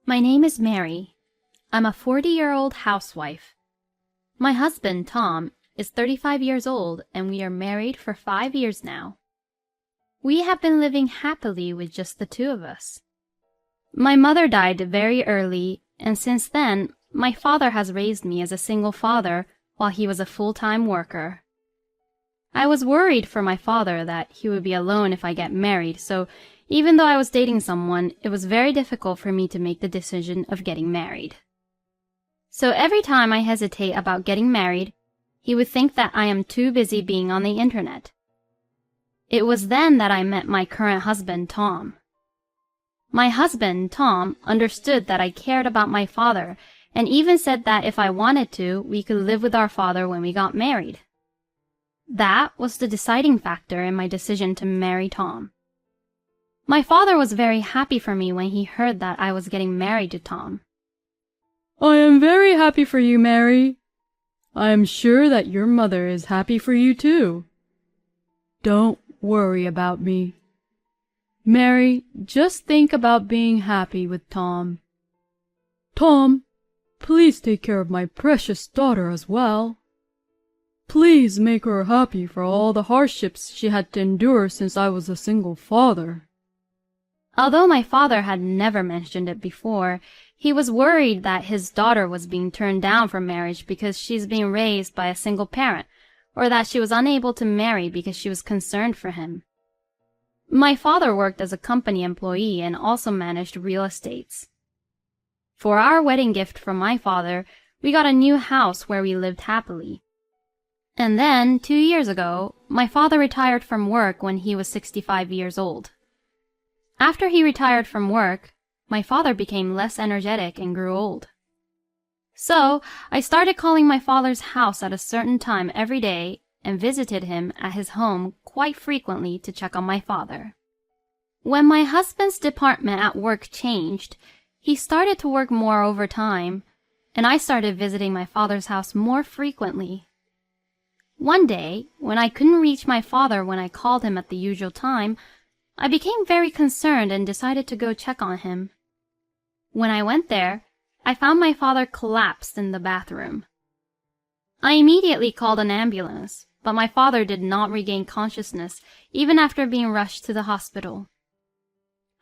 My name is Mary. I'm a 40-year-old housewife. My husband, Tom, is 35 years old, and we are married for 5 years now. We have been living happily with just the two of us. My mother died very early, and since then, my father has raised me as a single father while he was a full-time worker. I was worried for my father that he would be alone if I get married, so even though I was dating someone, it was very difficult for me to make the decision of getting married. So every time I hesitate about getting married, he would think that I am too busy being on the internet. It was then that I met my current husband, Tom. My husband, Tom, understood that I cared about my father and even said that if I wanted to, we could live with our father when we got married. That was the deciding factor in my decision to marry Tom. My father was very happy for me when he heard that I was getting married to Tom. I am very happy for you, Mary. I am sure that your mother is happy for you too. Don't worry about me. Mary, just think about being happy with Tom. Tom, please take care of my precious daughter as well. Please make her happy for all the hardships she had to endure since I was a single father. Although my father had never mentioned it before, he was worried that his daughter was being turned down for marriage because she's being raised by a single parent, or that she was unable to marry because she was concerned for him. My father worked as a company employee and also managed real estates. For our wedding gift from my father, we got a new house where we lived happily. And then, 2 years ago, my father retired from work when he was 65 years old. After he retired from work, my father became less energetic and grew old. So, I started calling my father's house at a certain time every day and visited him at his home quite frequently to check on my father. When my husband's department at work changed, he started to work more overtime, and I started visiting my father's house more frequently. One day, when I couldn't reach my father when I called him at the usual time, I became very concerned and decided to go check on him. When I went there, I found my father collapsed in the bathroom. I immediately called an ambulance, but my father did not regain consciousness even after being rushed to the hospital.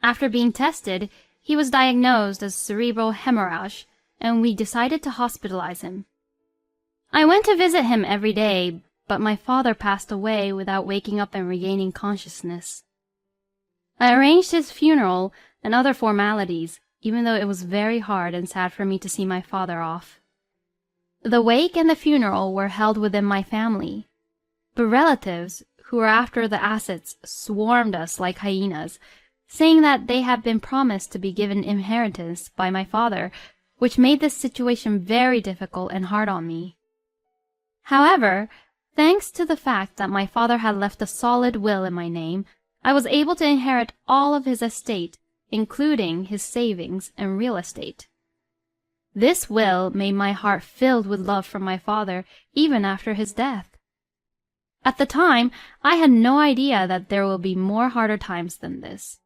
After being tested, he was diagnosed as cerebral hemorrhage, and we decided to hospitalize him. I went to visit him every day, but my father passed away without waking up and regaining consciousness. I arranged his funeral and other formalities, even though it was very hard and sad for me to see my father off. The wake and the funeral were held within my family, but relatives, who were after the assets, swarmed us like hyenas, saying that they had been promised to be given inheritance by my father, which made this situation very difficult and hard on me. However, thanks to the fact that my father had left a solid will in my name, I was able to inherit all of his estate, including his savings and real estate. This will made my heart filled with love for my father even after his death. At the time, I had no idea that there will be more harder times than this.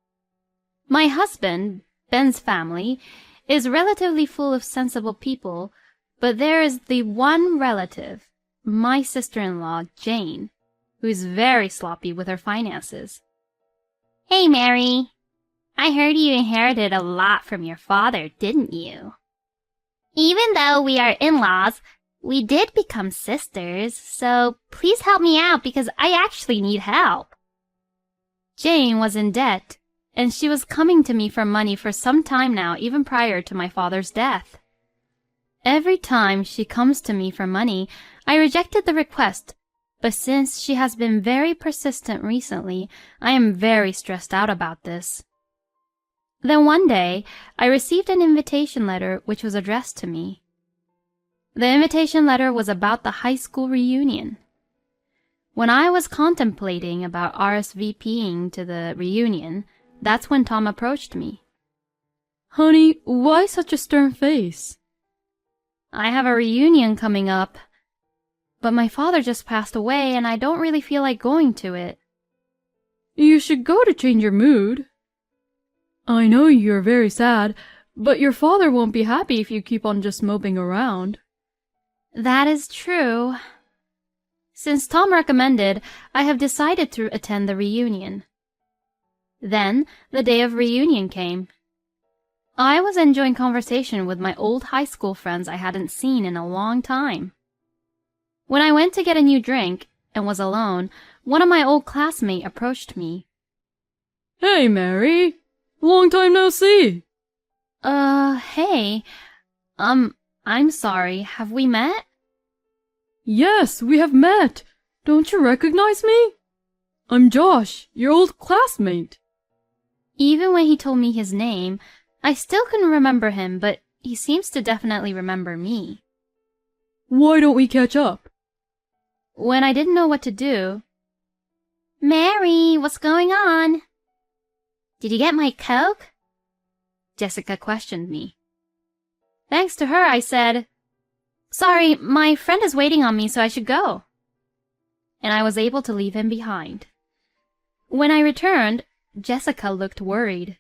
My husband, Ben's family, is relatively full of sensible people, but there is the one relative, my sister-in-law, Jane, who is very sloppy with her finances. Hey, Mary. I heard you inherited a lot from your father, didn't you? Even though we are in-laws, we did become sisters, so please help me out because I actually need help. Jane was in debt, and she was coming to me for money for some time now, even prior to my father's death. Every time she comes to me for money, I rejected the request, but since she has been very persistent recently, I am very stressed out about this. Then one day, I received an invitation letter which was addressed to me. The invitation letter was about the high school reunion. When I was contemplating about RSVPing to the reunion, that's when Tom approached me. Honey, why such a stern face? I have a reunion coming up, but my father just passed away and I don't really feel like going to it. You should go to change your mood. I know you're very sad, But your father won't be happy if you keep on just moping around. That is true. Since Tom recommended, I have decided to attend the reunion. Then, the day of reunion came. I was enjoying conversation with my old high school friends I hadn't seen in a long time. When I went to get a new drink and was alone, one of my old classmates approached me. Hey, Mary. Long time no see. Hey. I'm sorry. Have we met? Yes, we have met. Don't you recognize me? I'm Josh, your old classmate. Even when he told me his name, I still couldn't remember him, but he seems to definitely remember me. Why don't we catch up? When I didn't know what to do, Mary, what's going on? Did you get my Coke? Jessica questioned me. Thanks to her, I said, sorry, my friend is waiting on me, so I should go. And I was able to leave him behind. When I returned, Jessica looked worried.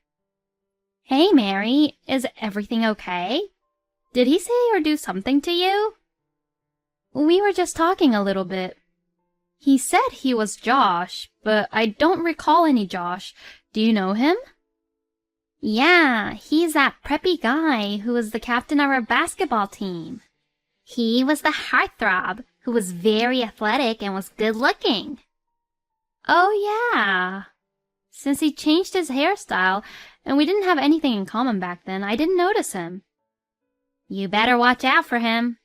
Hey, Mary, is everything okay? Did he say or do something to you? We were just talking a little bit. He said he was Josh, but I don't recall any Josh. Do you know him? Yeah, he's that preppy guy who was the captain of our basketball team. He was the heartthrob who was very athletic and was good-looking. Oh, yeah. Since he changed his hairstyle, and we didn't have anything in common back then, I didn't notice him. You better watch out for him.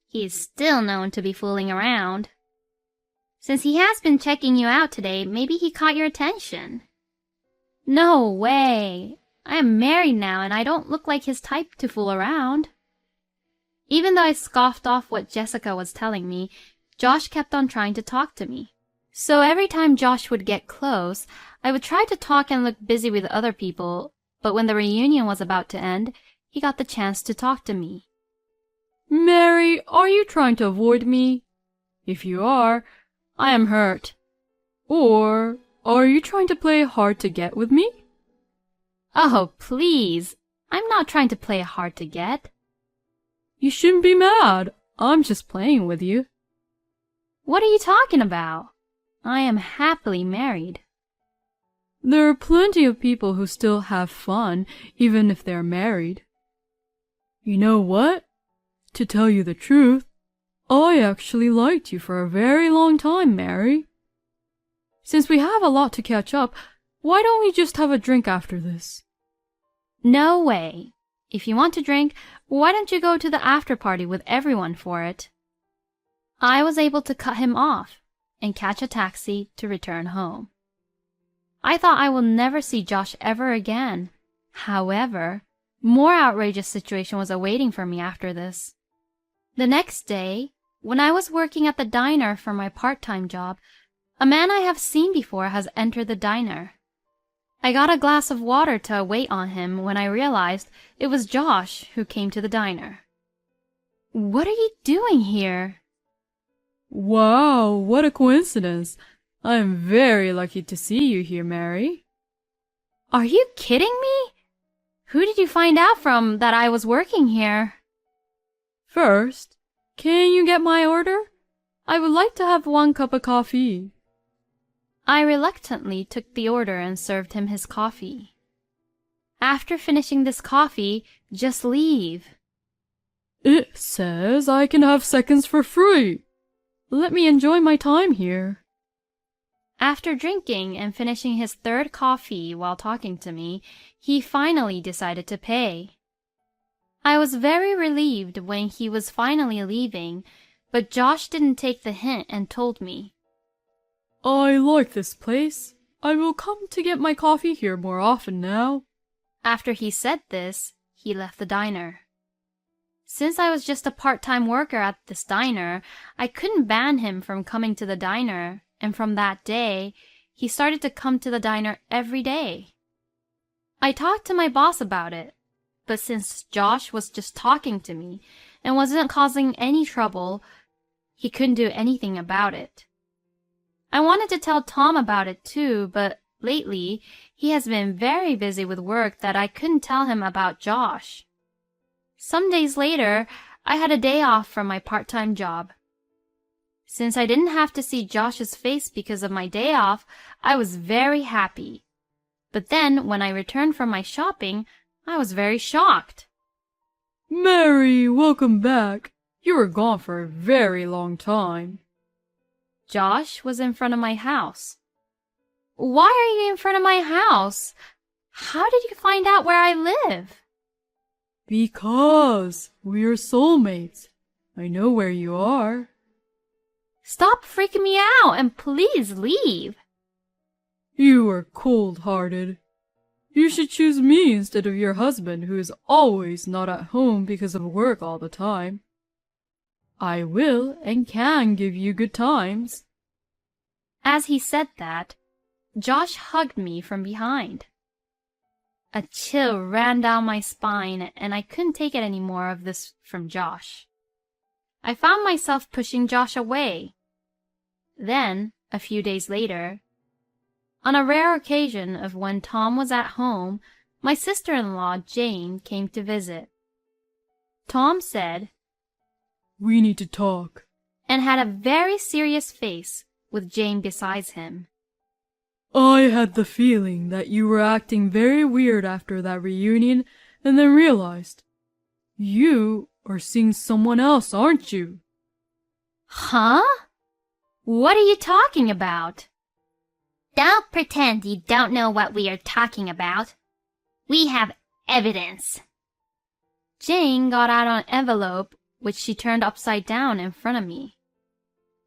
He's still known to be fooling around. Since he has been checking you out today, maybe he caught your attention. No way. I am married now, and I don't look like his type to fool around. Even though I scoffed off what Jessica was telling me, Josh kept on trying to talk to me. So every time Josh would get close, I would try to talk and look busy with other people, but when the reunion was about to end, he got the chance to talk to me. Mary, are you trying to avoid me? If you are, I am hurt. Or are you trying to play hard to get with me? Oh, please. I'm not trying to play hard to get. You shouldn't be mad. I'm just playing with you. What are you talking about? I am happily married. There are plenty of people who still have fun, even if they're married. You know what? To tell you the truth, I actually liked you for a very long time, Mary. Since we have a lot to catch up, why don't we just have a drink after this? No way. If you want to drink, why don't you go to the after party with everyone for it? I was able to cut him off and catch a taxi to return home. I thought I will never see Josh ever again. However, more outrageous situation was awaiting for me after this. The next day, when I was working at the diner for my part-time job, a man I have seen before has entered the diner. I got a glass of water to wait on him when I realized it was Josh who came to the diner. What are you doing here? Wow, what a coincidence. I am very lucky to see you here, Mary. Are you kidding me? Who did you find out from that I was working here? First, can you get my order? I would like to have 1 cup of coffee. I reluctantly took the order and served him his coffee. After finishing this coffee, just leave. It says I can have seconds for free. Let me enjoy my time here. After drinking and finishing his 3rd coffee while talking to me, he finally decided to pay. I was very relieved when he was finally leaving, but Josh didn't take the hint and told me, I like this place. I will come to get my coffee here more often now. After he said this, he left the diner. Since I was just a part-time worker at this diner, I couldn't ban him from coming to the diner, and from that day, he started to come to the diner every day. I talked to my boss about it, but since Josh was just talking to me and wasn't causing any trouble, he couldn't do anything about it. I wanted to tell Tom about it too, but lately, he has been very busy with work that I couldn't tell him about Josh. Some days later, I had a day off from my part-time job. Since I didn't have to see Josh's face because of my day off, I was very happy. But then, when I returned from my shopping, I was very shocked. Mary, welcome back. You were gone for a very long time. Josh was in front of my house. Why are you in front of my house? How did you find out where I live? Because we are soulmates. I know where you are. Stop freaking me out and please leave. You are cold-hearted. You should choose me instead of your husband, who is always not at home because of work all the time. I will and can give you good times. As he said that, Josh hugged me from behind. A chill ran down my spine, and I couldn't take it any more of this from Josh. I found myself pushing Josh away. Then, a few days later, on a rare occasion of when Tom was at home, my sister-in-law, Jane, came to visit. Tom said, "We need to talk," and had a very serious face with Jane beside him. "I had the feeling that you were acting very weird after that reunion and then realized. You are seeing someone else, aren't you?" Huh? What are you talking about? Don't pretend you don't know what we are talking about. We have evidence. Jane got out an envelope, which she turned upside down in front of me.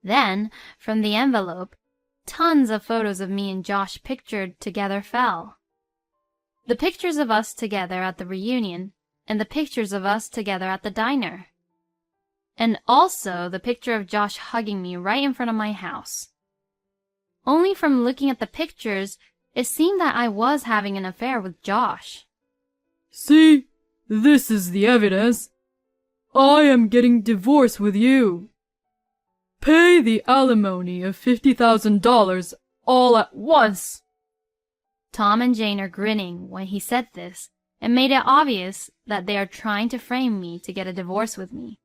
Then, from the envelope, tons of photos of me and Josh pictured together fell. The pictures of us together at the reunion, and the pictures of us together at the diner. And also the picture of Josh hugging me right in front of my house. Only from looking at the pictures, it seemed that I was having an affair with Josh. "See, this is the evidence. I am getting divorced with you. Pay the alimony of $50,000 all at once." Tom and Jane are grinning when he said this, and made it obvious that they are trying to frame me to get a divorce with me.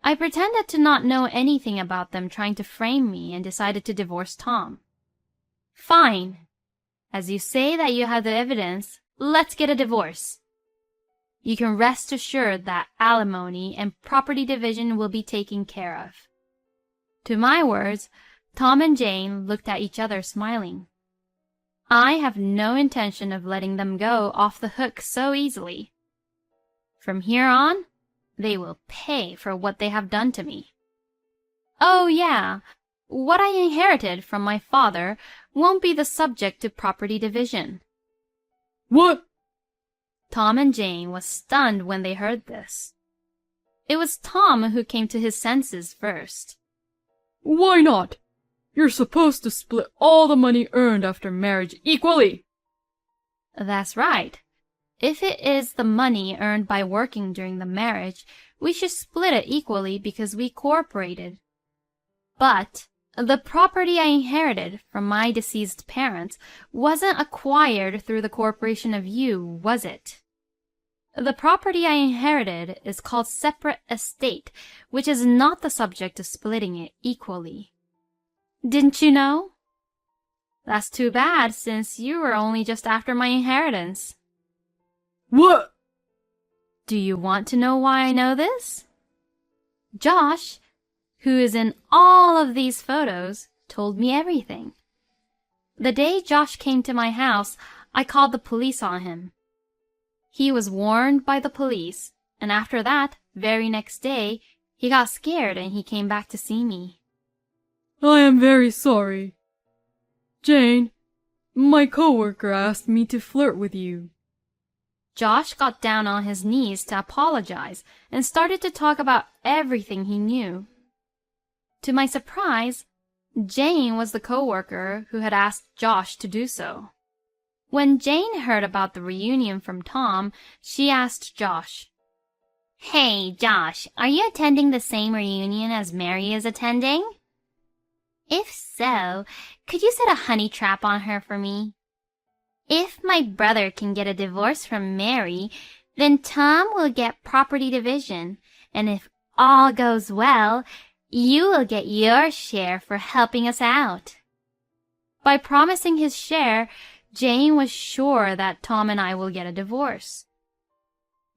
I pretended to not know anything about them trying to frame me and decided to divorce Tom. Fine. As you say that you have the evidence, let's get a divorce. You can rest assured that alimony and property division will be taken care of. To my words, Tom and Jane looked at each other smiling. I have no intention of letting them go off the hook so easily. From here on, they will pay for what they have done to me. Oh yeah, what I inherited from my father won't be the subject to property division. "What?" Tom and Jane was stunned when they heard this. It was Tom who came to his senses first. "Why not? You're supposed to split all the money earned after marriage equally." That's right. If it is the money earned by working during the marriage, we should split it equally because we cooperated. But the property I inherited from my deceased parents wasn't acquired through the cooperation of you, was it? The property I inherited is called separate estate, which is not the subject of splitting it equally. Didn't you know? That's too bad, since you were only just after my inheritance. "What?" Do you want to know why I know this? Josh, who is in all of these photos, told me everything. The day Josh came to my house, I called the police on him. He was warned by the police, and after that, very next day, he got scared and he came back to see me. "I am very sorry. Jane, my coworker asked me to flirt with you." Josh got down on his knees to apologize and started to talk about everything he knew. To my surprise, Jane was the coworker who had asked Josh to do so. When Jane heard about the reunion from Tom, she asked Josh, Hey, Josh, are you attending the same reunion as Mary is attending? If so, could you set a honey trap on her for me? If my brother can get a divorce from Mary, then Tom will get property division, and if all goes well, you will get your share for helping us out. By promising his share, Jane was sure that Tom and I will get a divorce.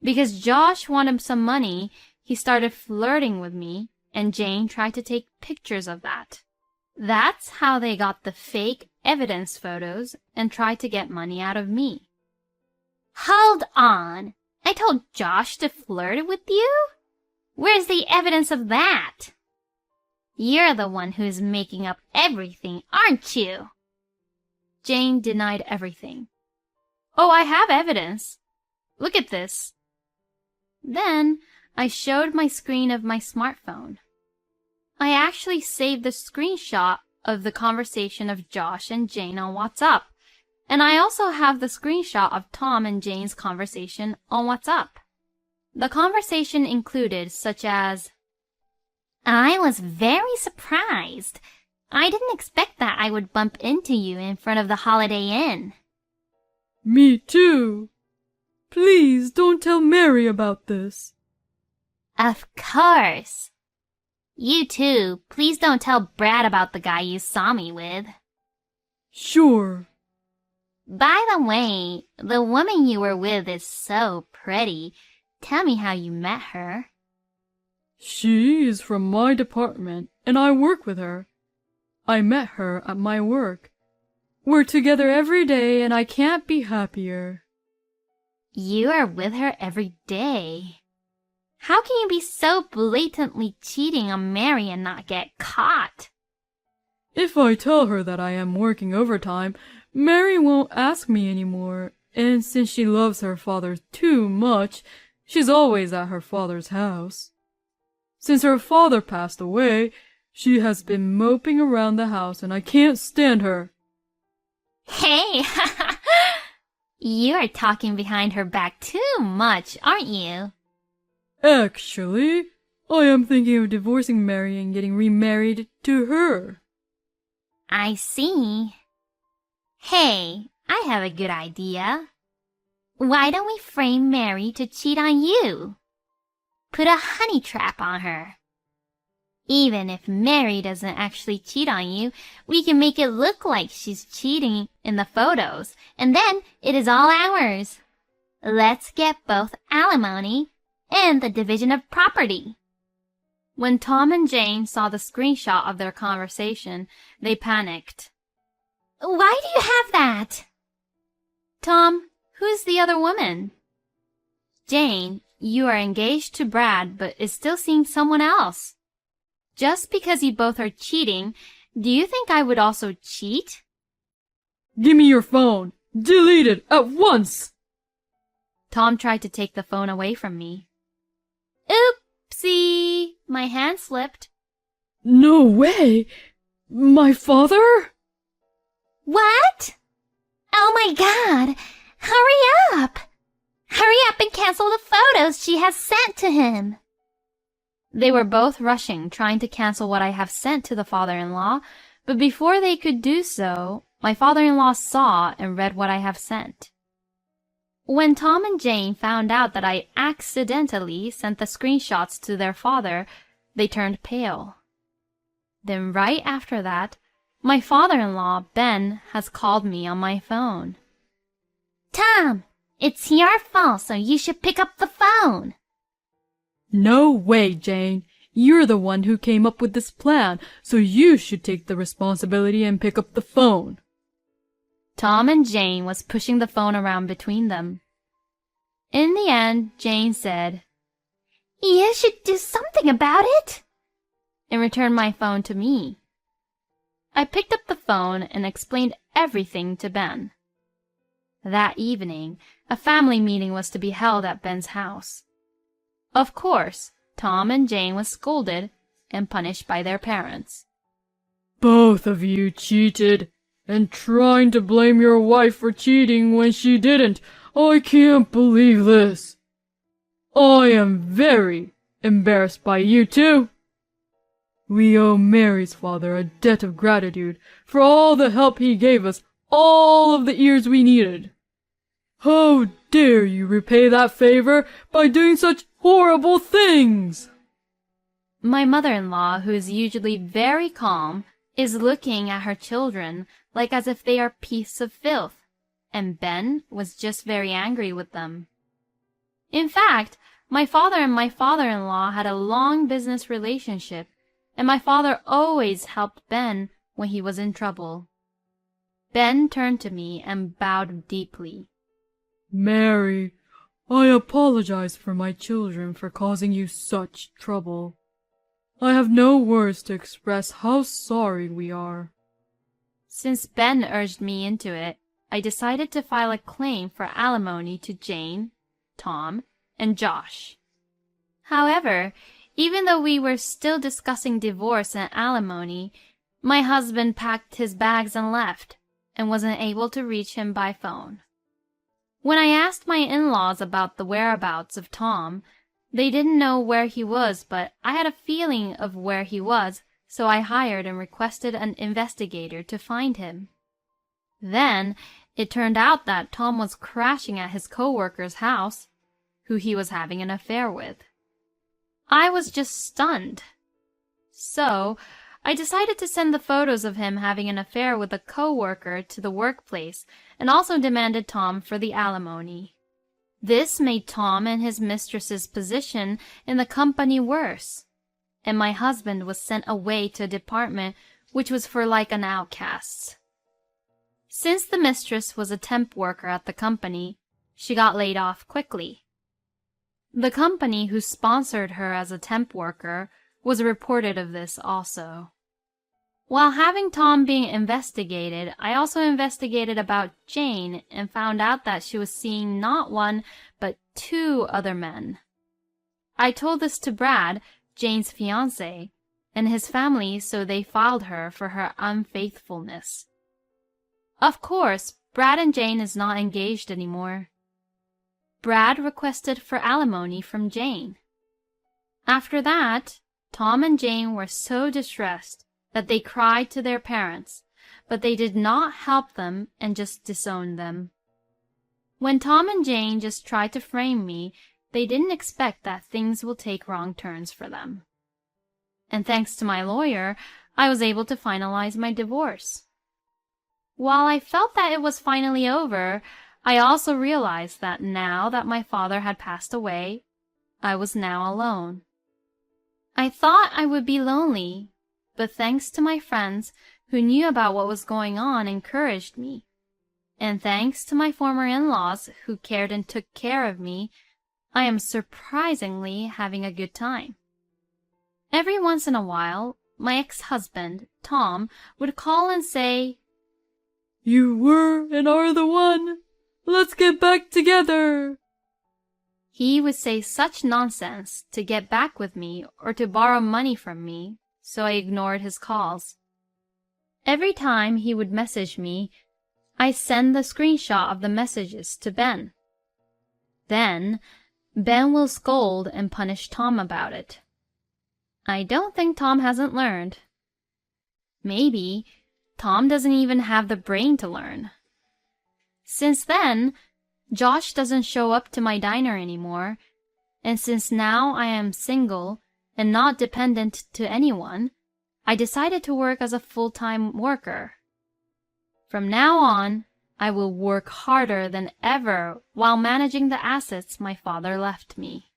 Because Josh wanted some money, he started flirting with me, and Jane tried to take pictures of that. That's how they got the fake evidence photos and tried to get money out of me. Hold on. I told Josh to flirt with you? Where's the evidence of that? You're the one who's making up everything, aren't you? Jane denied everything. Oh, I have evidence. Look at this. Then I showed my screen of my smartphone. I actually saved the screenshot of the conversation of Josh and Jane on WhatsApp. And I also have the screenshot of Tom and Jane's conversation on WhatsApp. The conversation included such as, I was very surprised. I didn't expect that I would bump into you in front of the Holiday Inn. Me too. Please don't tell Mary about this. Of course. You too. Please don't tell Brad about the guy you saw me with. Sure. By the way, the woman you were with is so pretty. Tell me how you met her. She is from my department, and I work with her. I met her at my work. We're together every day, and I can't be happier. You are with her every day. How can you be so blatantly cheating on Mary and not get caught? If I tell her that I am working overtime, Mary won't ask me anymore, and since she loves her father too much, she's always at her father's house. Since her father passed away, she has been moping around the house and I can't stand her. Hey, you are talking behind her back too much, aren't you? Actually, I am thinking of divorcing Mary and getting remarried to her. I see. Hey, I have a good idea. Why don't we frame Mary to cheat on you? Put a honey trap on her. Even if Mary doesn't actually cheat on you, we can make it look like she's cheating in the photos, and then it is all ours. Let's get both alimony and the division of property. When Tom and Jane saw the screenshot of their conversation, they panicked. Why do you have that? Tom, who's the other woman? Jane, you are engaged to Brad but is still seeing someone else. Just because you both are cheating, do you think I would also cheat? Give me your phone. Delete it at once. Tom tried to take the phone away from me. Oopsie! My hand slipped. No way! My father? What? Oh my God! Hurry up! Hurry up and cancel the photos she has sent to him. They were both rushing, trying to cancel what I have sent to the father-in-law, but before they could do so, my father-in-law saw and read what I have sent. When Tom and Jane found out that I accidentally sent the screenshots to their father, they turned pale. Then right after that, my father-in-law, Ben, has called me on my phone. Tom, it's your fault, so you should pick up the phone. No way, Jane. You're the one who came up with this plan, so you should take the responsibility and pick up the phone. Tom and Jane was pushing the phone around between them. In the end, Jane said, You should do something about it, and returned my phone to me. I picked up the phone and explained everything to Ben. That evening, a family meeting was to be held at Ben's house. Of course, Tom and Jane was scolded and punished by their parents. Both of you cheated, and trying to blame your wife for cheating when she didn't. I can't believe this. I am very embarrassed by you two. We owe Mary's father a debt of gratitude for all the help he gave us all of the ears we needed. How dare you repay that favor by doing such horrible things? My mother-in-law, who is usually very calm, is looking at her children like as if they are pieces of filth, and Ben was just very angry with them. In fact, my father and my father-in-law had a long business relationship, and my father always helped Ben when he was in trouble. Ben turned to me and bowed deeply. Mary, I apologize for my children for causing you such trouble. I have no words to express how sorry we are. Since Ben urged me into it, I decided to file a claim for alimony to Jane, Tom, and Josh. However, even though we were still discussing divorce and alimony, my husband packed his bags and left, and wasn't able to reach him by phone. When I asked my in-laws about the whereabouts of Tom, they didn't know where he was, but I had a feeling of where he was, so I hired and requested an investigator to find him. Then it turned out that Tom was crashing at his co-worker's house, who he was having an affair with. I was just stunned. So I decided to send the photos of him having an affair with a co-worker to the workplace and also demanded Tom for the alimony. This made Tom and his mistress's position in the company worse, and my husband was sent away to a department which was for like an outcast. Since the mistress was a temp worker at the company, she got laid off quickly. The company who sponsored her as a temp worker was reported of this also. While having Tom being investigated, I also investigated about Jane and found out that she was seeing not one, but 2 other men. I told this to Brad, Jane's fiancé, and his family, so they filed her for her unfaithfulness. Of course, Brad and Jane is not engaged anymore. Brad requested for alimony from Jane. After that, Tom and Jane were so distressed that they cried to their parents, but they did not help them and just disowned them. When Tom and Jane just tried to frame me, they didn't expect that things will take wrong turns for them. And thanks to my lawyer, I was able to finalize my divorce. While I felt that it was finally over, I also realized that now that my father had passed away, I was now alone. I thought I would be lonely, but thanks to my friends who knew about what was going on encouraged me, and thanks to my former in-laws who cared and took care of me, I am surprisingly having a good time. Every once in a while, my ex-husband, Tom, would call and say, "You were and are the one. Let's get back together." He would say such nonsense to get back with me or to borrow money from me, so I ignored his calls. Every time he would message me, I send the screenshot of the messages to Ben. Then, Ben will scold and punish Tom about it. I don't think Tom hasn't learned. Maybe Tom doesn't even have the brain to learn. Since then, Josh doesn't show up to my diner anymore, and since now I am single and not dependent to anyone, I decided to work as a full-time worker. From now on, I will work harder than ever while managing the assets my father left me.